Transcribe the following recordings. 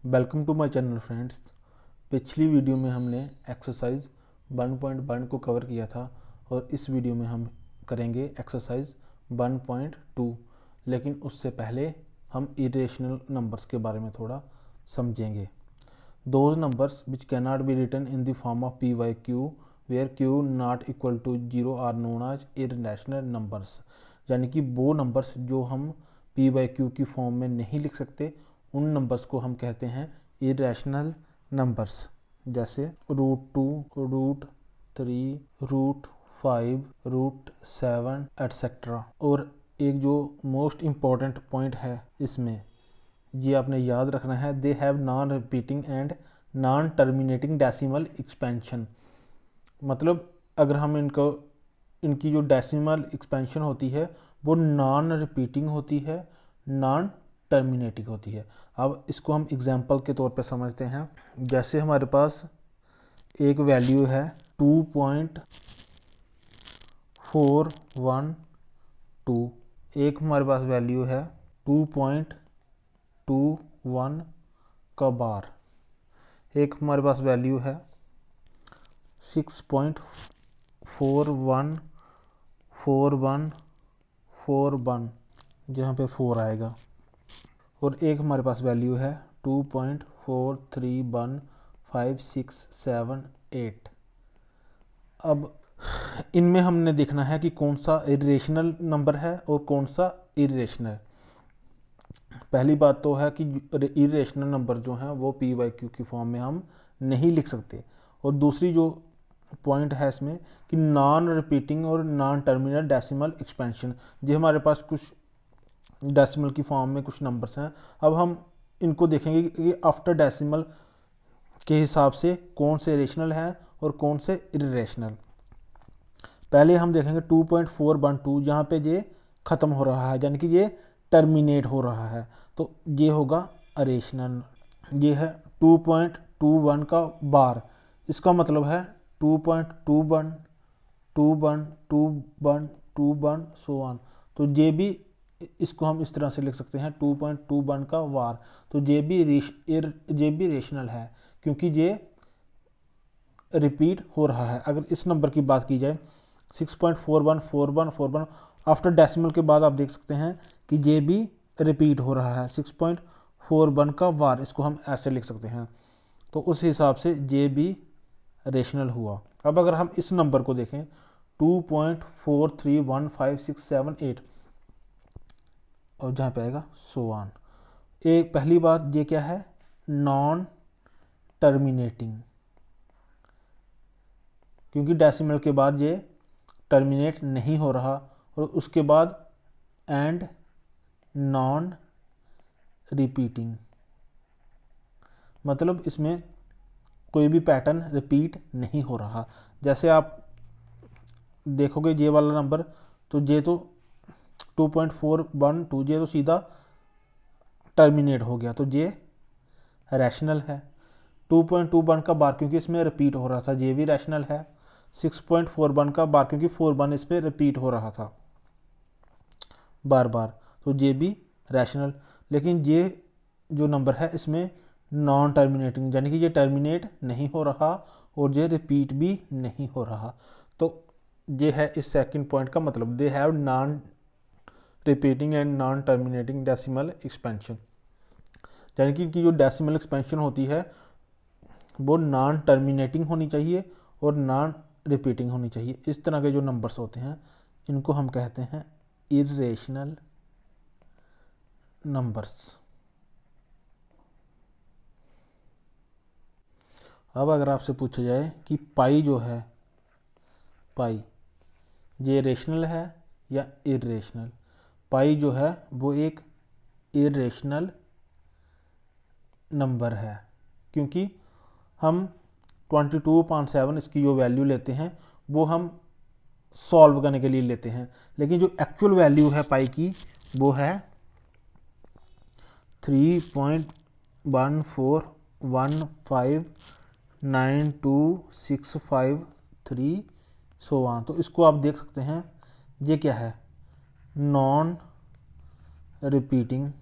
Welcome to my channel friends. पिछली video में हमने एक्सरसाइज 1.1 को कवर किया था और इस वीडियो में हम करेंगे एक्सरसाइज 1.2। लेकिन उससे पहले हम इरेशनल नंबर्स के बारे में थोड़ा समझेंगे। Those numbers which can not be written in the form of P by Q where Q not equal to 0 are known as irrational numbers. यानी कि वो नंबर्स जो हम पी वाई क्यू की फॉर्म में नहीं लिख सकते, उन नंबर्स को हम कहते हैं इरेशनल नंबर्स। जैसे √2, √3, √5, √7 एट्सेट्रा। और एक जो मोस्ट इम्पॉर्टेंट पॉइंट है इसमें, ये आपने याद रखना है, they have non repeating and non terminating decimal expansion. मतलब अगर हम इनकी जो डेसिमल एक्सपेंशन होती है वो नॉन रिपीटिंग होती है, नॉन टर्मिनेटिंग होती है। अब इसको हम एग्जांपल के तौर पे समझते हैं। जैसे हमारे पास एक वैल्यू है 2.412, एक हमारे पास वैल्यू है 2.21 का बार, एक हमारे पास वैल्यू है 6.414141 जहाँ पे 4 आएगा, और एक हमारे पास वैल्यू है 2.431567 अब इनमें हमने देखना है कि कौन सा इरेशनल नंबर है और कौन सा इरेशनल। पहली बात तो है कि इरेशनल नंबर जो हैं वो पी वाई क्यू की फॉर्म में हम नहीं लिख सकते, और दूसरी जो पॉइंट है इसमें कि नॉन रिपीटिंग और नॉन टर्मिनल डेसिमल एक्सपेंशन। जो हमारे पास कुछ डेसिमल की फॉर्म में कुछ नंबर्स हैं, अब हम इनको देखेंगे कि आफ्टर डेसिमल के हिसाब से कौन से रेशनल हैं और कौन से इरेशनल। पहले हम देखेंगे 2.412, जहाँ पे ये ख़त्म हो रहा है, यानी कि ये टर्मिनेट हो रहा है, तो ये होगा अरेशनल। ये है 2.21 का बार, इसका मतलब है 2.21 21 21 21 सो ऑन। तो ये भी, इसको हम इस तरह से लिख सकते हैं 2.21 का वार। तो ये भी रेशनल है क्योंकि ये रिपीट हो रहा है। अगर इस नंबर की बात की जाए 6.414141, आफ्टर डेसिमल के बाद आप देख सकते हैं कि ये भी रिपीट हो रहा है 6.41 का वार, इसको हम ऐसे लिख सकते हैं। तो उस हिसाब से ये भी रेशनल हुआ। अब अगर हम इस नंबर को देखें 2.431567 और जहाँ पे आएगा सो ऑन। एक पहली बात ये क्या है, नॉन टर्मिनेटिंग, क्योंकि डेसिमल के बाद ये टर्मिनेट नहीं हो रहा, और उसके बाद एंड नॉन रिपीटिंग, मतलब इसमें कोई भी पैटर्न रिपीट नहीं हो रहा। जैसे आप देखोगे ये वाला नंबर, तो ये तो 2.412 ये तो सीधा टर्मिनेट हो गया, तो ये रैशनल है। 2.21 का बार क्योंकि इसमें रिपीट हो रहा था, ये भी रैशनल है। 6.41 का बार क्योंकि 41 इस पर रिपीट हो रहा था बार बार, तो ये भी रैशनल। लेकिन ये जो नंबर है इसमें नॉन टर्मिनेटिंग, यानी कि ये टर्मिनेट नहीं हो रहा और ये रिपीट भी नहीं हो रहा। तो ये है इस सेकंड पॉइंट का मतलब, they have non repeating and non terminating decimal expansion. यानी कि इनकी जो डेसिमल एक्सपेंशन होती है वो नॉन टर्मिनेटिंग होनी चाहिए और नॉन रिपीटिंग होनी चाहिए। इस तरह के जो नंबर्स होते हैं इनको हम कहते हैं इरेशनल नंबर्स। अब अगर आपसे पूछा जाए कि पाई जो है, पाई ये रेशनल है या इरेशनल, पाई जो है वो एक इरेशनल नंबर है, क्योंकि हम 22.7 इसकी जो वैल्यू लेते हैं वो हम सॉल्व करने के लिए लेते हैं, लेकिन जो एक्चुअल वैल्यू है पाई की वो है 3.141592653 सो ऑन। तो इसको आप देख सकते हैं, ये क्या है, नॉन रिपीटिंग,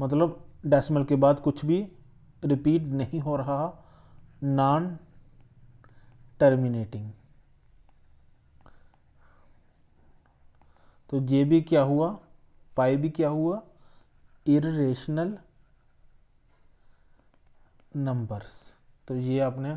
मतलब डेसिमल के बाद कुछ भी रिपीट नहीं हो रहा, नॉन टर्मिनेटिंग। तो जे भी क्या हुआ, पाई भी क्या हुआ, इर्रेशनल नंबर्स। तो ये आपने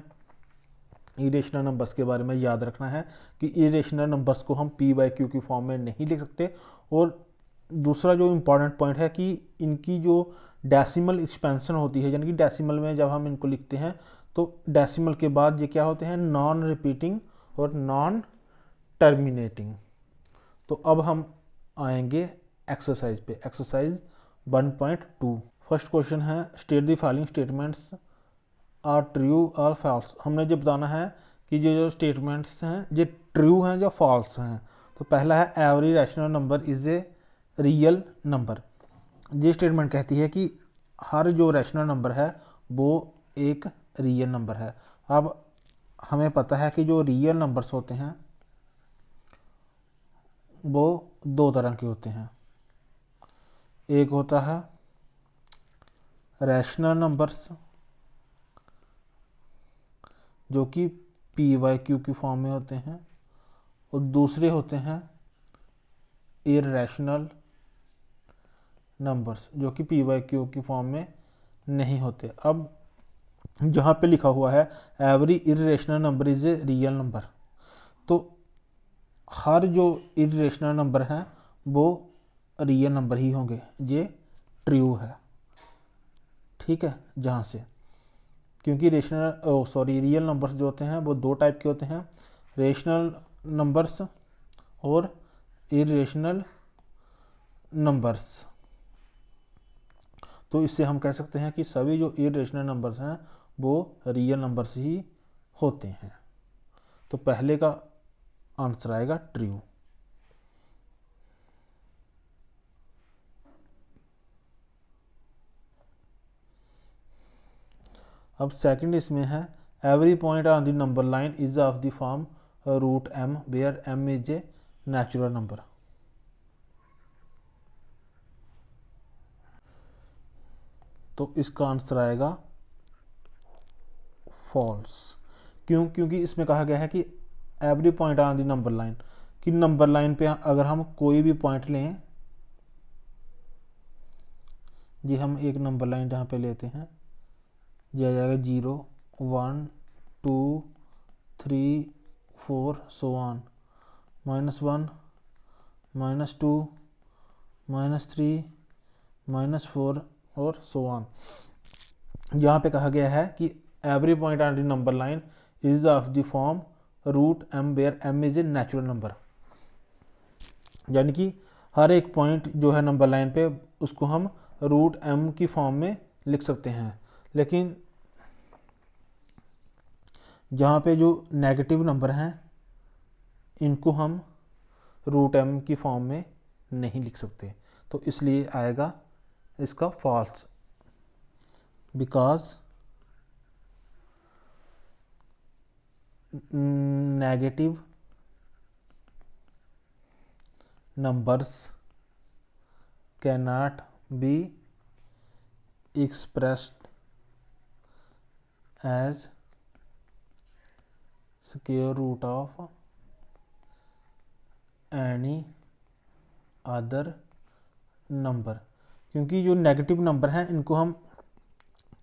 इरेशनल नंबर्स के बारे में याद रखना है कि इरेशनल नंबर्स को हम पी बाई क्यू की फॉर्म में नहीं लिख सकते। और दूसरा जो इम्पॉर्टेंट पॉइंट है कि इनकी जो डेसिमल एक्सपेंशन होती है, यानी कि डेसिमल में जब हम इनको लिखते हैं तो डेसिमल के बाद ये क्या होते हैं, नॉन रिपीटिंग और नॉन टर्मिनेटिंग। तो अब हम आएंगे एक्सरसाइज पे, एक्सरसाइज 1.2। फर्स्ट क्वेश्चन है state the following statements are true और फॉल्स। हमने जो बताना है कि जो स्टेटमेंट्स हैं ये ट्रू हैं या फॉल्स हैं। तो पहला है every rational number is a real number. ये स्टेटमेंट कहती है कि हर जो रैशनल नंबर है वो एक रियल नंबर है। अब हमें पता है कि जो रियल नंबर्स होते हैं वो दो तरह के होते हैं। एक होता है रैशनल नंबर्स जो कि पी वाई क्यू की फॉर्म में होते हैं, और दूसरे होते हैं इररेशनल नंबर्स जो कि पी वाई क्यू की फॉर्म में नहीं होते। अब जहाँ पे लिखा हुआ है every irrational number is a real number, तो हर जो इररेशनल नंबर हैं वो रियल नंबर ही होंगे, ये ट्रू है, ठीक है। जहाँ से क्योंकि रियल नंबर्स जो होते हैं वो दो टाइप के होते हैं, रेशनल नंबर्स और इरेशनल नंबर्स। तो इससे हम कह सकते हैं कि सभी जो इरेशनल नंबर्स हैं वो रियल नंबर्स ही होते हैं। तो पहले का आंसर आएगा ट्रू। अब सेकंड इसमें है every point on the number line is of the form root M where M is a natural number. तो इसका आंसर आएगा फॉल्स। क्यों? क्योंकि इसमें कहा गया है कि every point on the number line, कि नंबर लाइन पे अगर हम कोई भी पॉइंट लें, जी हम एक नंबर लाइन जहाँ पे लेते हैं यह आ जाएगा 0 1 2 3 4 सो ऑन, -1 -2 -3 -4 और सो ऑन। यहाँ पे कहा गया है कि every point on the number line is of the form root M where M is a natural number, यानी कि हर एक पॉइंट जो है नंबर लाइन पे उसको हम रूट एम की फॉर्म में लिख सकते हैं। लेकिन जहाँ पे जो नेगेटिव नंबर हैं इनको हम रूट एम की फॉर्म में नहीं लिख सकते, तो इसलिए आएगा इसका false, because negative numbers cannot be expressed as square root of any other number। क्योंकि जो नेगेटिव नंबर हैं इनको हम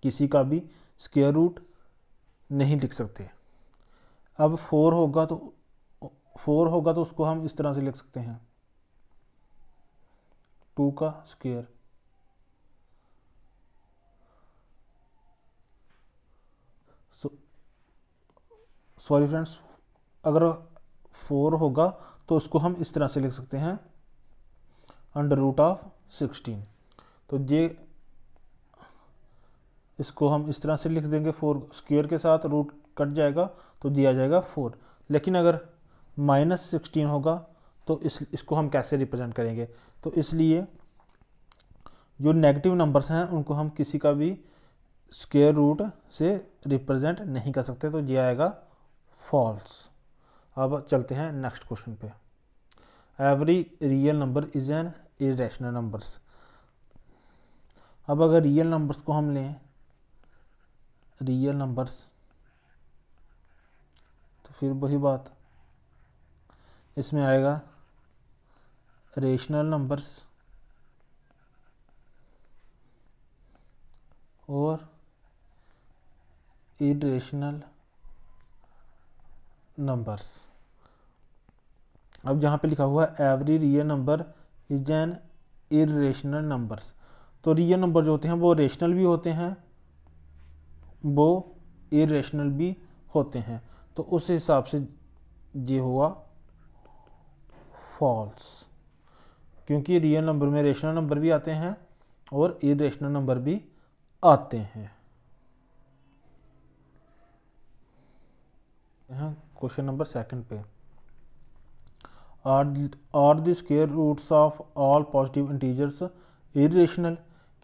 किसी का भी स्क्वायर रूट नहीं लिख सकते। अब 4 होगा तो उसको हम इस तरह से लिख सकते हैं 2 का स्क्वायर। सॉरी फ्रेंड्स, अगर 4 होगा तो उसको हम इस तरह से लिख सकते हैं √16। तो ये इसको हम इस तरह से लिख देंगे, 4 स्क्वायर के साथ रूट कट जाएगा तो ये आ जाएगा 4। लेकिन अगर -16 होगा तो इसको हम कैसे रिप्रेजेंट करेंगे? तो इसलिए जो नेगेटिव नंबर्स हैं उनको हम किसी का भी स्क्वायर रूट से रिप्रेजेंट नहीं कर सकते, तो ये आएगा फॉल्स। अब चलते हैं नेक्स्ट क्वेश्चन पे। Every real number is an irrational numbers. अब अगर रियल नंबर्स को हम लें, रियल नंबर्स, तो फिर वही बात, इसमें आएगा रेशनल नंबर्स और इरेशनल नंबर्स। अब जहाँ पे लिखा हुआ है every real number is an irrational numbers, तो रियल नंबर जो होते हैं वो रेशनल भी होते हैं, वो इरेशनल भी होते हैं, तो उस हिसाब से ये हुआ फॉल्स, क्योंकि रियल नंबर में रेशनल नंबर भी आते हैं और इरेशनल नंबर भी आते हैं। क्वेश्चन नंबर 2 पे, are the square roots of all positive integers irrational,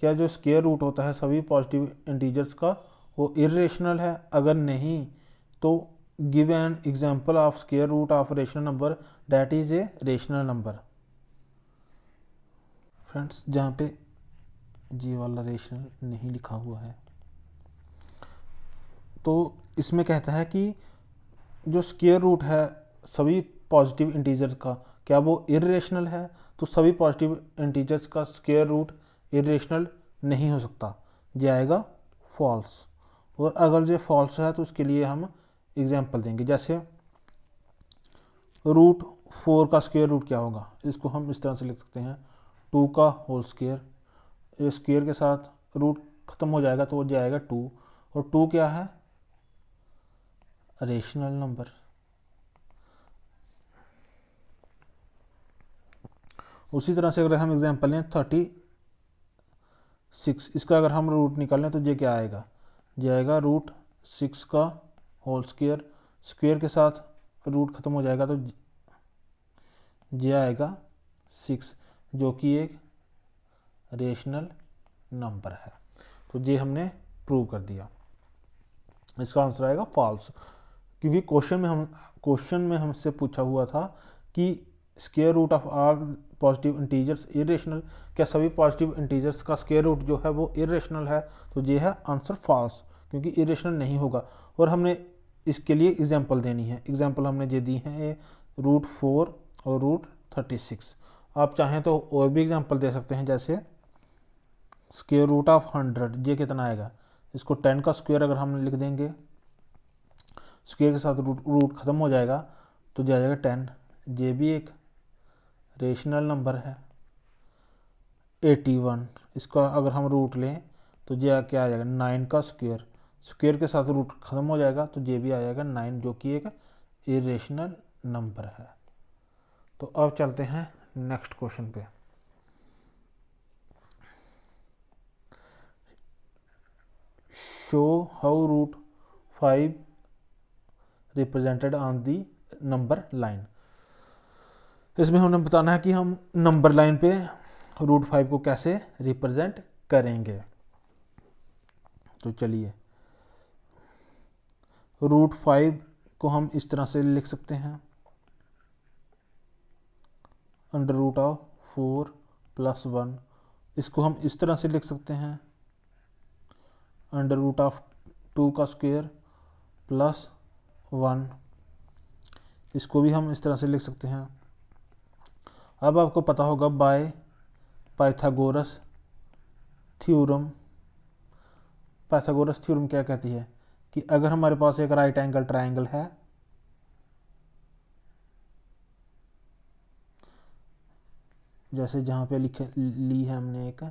क्या जो स्क्वायर रूट होता है सभी पॉजिटिव इंटीजर्स का वो इरेशनल है? अगर नहीं तो give an example of square root of rational number that is a rational number. Friends जहाँ पे जी वाला रेशनल नहीं लिखा हुआ है, तो इसमें कहता है कि जो स्क्वायर रूट है सभी पॉजिटिव इंटीजर्स का, क्या वो इरेशनल है? तो सभी पॉजिटिव इंटीजर्स का स्क्वायर रूट इरेशनल नहीं हो सकता, ये आएगा फॉल्स। और अगर ये फॉल्स है तो उसके लिए हम एग्जांपल देंगे, जैसे रूट 4 का स्क्वायर रूट क्या होगा, इसको हम इस तरह से लिख सकते हैं 2 का होल स्क्वायर, ये स्क्वायर के साथ रूट खत्म हो जाएगा तो वो जाएगा 2, और 2 क्या है? Rational number. उसी तरह से अगर हम एग्जांपल लें 36, इसका अगर हम रूट निकालें तो ये क्या आएगा? ये आएगा रूट 6 का होल स्क्वायर, स्क्वायर के साथ रूट खत्म हो जाएगा तो ये आएगा 6, जो कि एक रेशनल नंबर है। तो ये हमने प्रूव कर दिया, इसका आंसर आएगा फॉल्स, क्योंकि क्वेश्चन में हमसे पूछा हुआ था कि square root of all positive integers irrational, क्या सभी पॉजिटिव इंटीजर्स का स्क्वायर रूट जो है वो इरेशनल है? तो ये है आंसर फॉल्स, क्योंकि इरेशनल नहीं होगा। और हमने इसके लिए एग्जांपल देनी है, एग्जांपल हमने ये दी है रूट 4 और रूट 36। आप चाहें तो और भी एग्जांपल दे सकते हैं, जैसे स्क्वायर रूट ऑफ 100, ये कितना आएगा? इसको 10 का स्क्वायर अगर हम लिख देंगे, स्क्वायर के साथ रूट खत्म हो जाएगा तो ये आ जाएगा 10, ये भी एक रेशनल नंबर है। 81, इसका अगर हम रूट लें तो ये क्या आ जाएगा? 9 का स्क्वायर, स्क्वायर के साथ रूट खत्म हो जाएगा तो ये भी आ जाएगा 9, जो कि एक इरेशनल नंबर है। तो अब चलते हैं नेक्स्ट क्वेश्चन पे। Show how root 5 represented on the number line. इसमें हमने बताना है कि हम नंबर लाइन पे रूट 5 को कैसे रिप्रेजेंट करेंगे। तो चलिए, रूट 5 को हम इस तरह से लिख सकते हैं, अंडर रूट ऑफ 4 + 1। इसको हम इस तरह से लिख सकते हैं, अंडर रूट ऑफ 2 का स्क्वायर + 1। इसको भी हम इस तरह से लिख सकते हैं। अब आपको पता होगा by Pythagoras theorem, Pythagoras theorem क्या कहती है कि अगर हमारे पास एक राइट एंगल ट्रायंगल है, जैसे जहाँ पे ली है हमने एक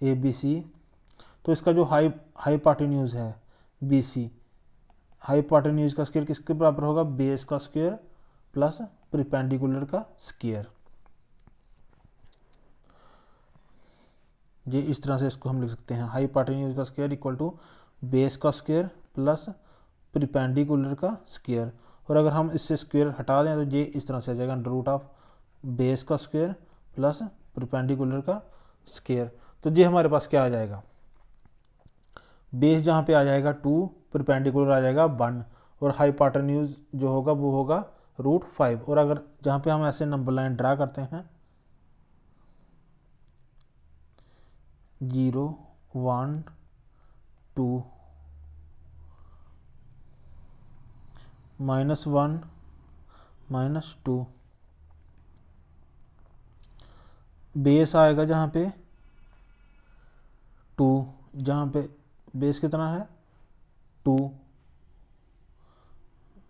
ABC, तो इसका जो हाइपोटेन्यूज है BC, हाइपोटेन्यूज का स्क्वायर किसके बराबर होगा? बेस का स्क्वायर प्लस परपेंडिकुलर का स्क्वायर। ये इस तरह से इसको हम लिख सकते हैं, हाइपोटेन्यूज का स्क्वायर इक्वल टू बेस का स्क्वायर प्लस परपेंडिकुलर का स्क्वायर। और अगर हम इससे स्क्वायर हटा दें तो ये इस तरह से आ जाएगा, अंडर रूट ऑफ बेस का स्क्वायर प्लस परपेंडिकुलर का स्क्वायर। तो ये हमारे पास क्या आ जाएगा? बेस जहाँ पे आ जाएगा 2, परपेंडिकुलर आ जाएगा 1, और हाइपोटेन्यूज जो होगा वो होगा रूट 5। और अगर जहाँ पे हम ऐसे नंबर लाइन ड्रा करते हैं 0, 1 2 -1 -2 बेस आएगा जहाँ पे 2, जहाँ पे बेस कितना है 2,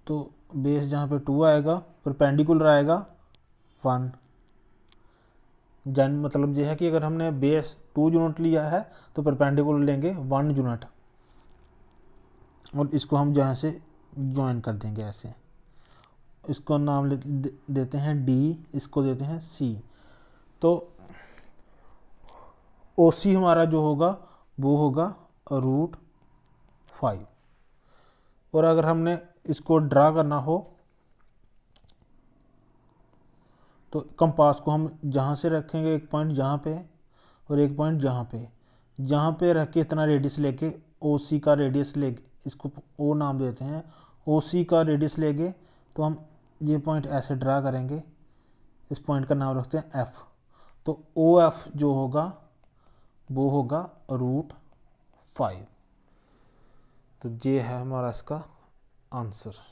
तो बेस जहाँ पे 2 आएगा परपेंडिकुलर आएगा 1। जन मतलब ये है कि अगर हमने बेस 2 यूनिट लिया है तो परपेंडिकुलर लेंगे 1 यूनिट, और इसको हम जहाँ से ज्वाइन कर देंगे ऐसे। इसको नाम देते हैं D, इसको देते हैं C। तो OC हमारा जो होगा वो होगा √5। और अगर हमने इसको ड्रा करना हो तो कंपास को हम जहाँ से रखेंगे, एक पॉइंट जहाँ पे और एक पॉइंट जहाँ पे रख के इतना रेडियस लेके OC का रेडियस लेके, इसको O नाम देते हैं, OC का रेडियस लेके तो हम ये पॉइंट ऐसे ड्रा करेंगे, इस पॉइंट का नाम रखते हैं F। तो OF जो होगा वो होगा √5। तो ये है हमारा इसका आंसर।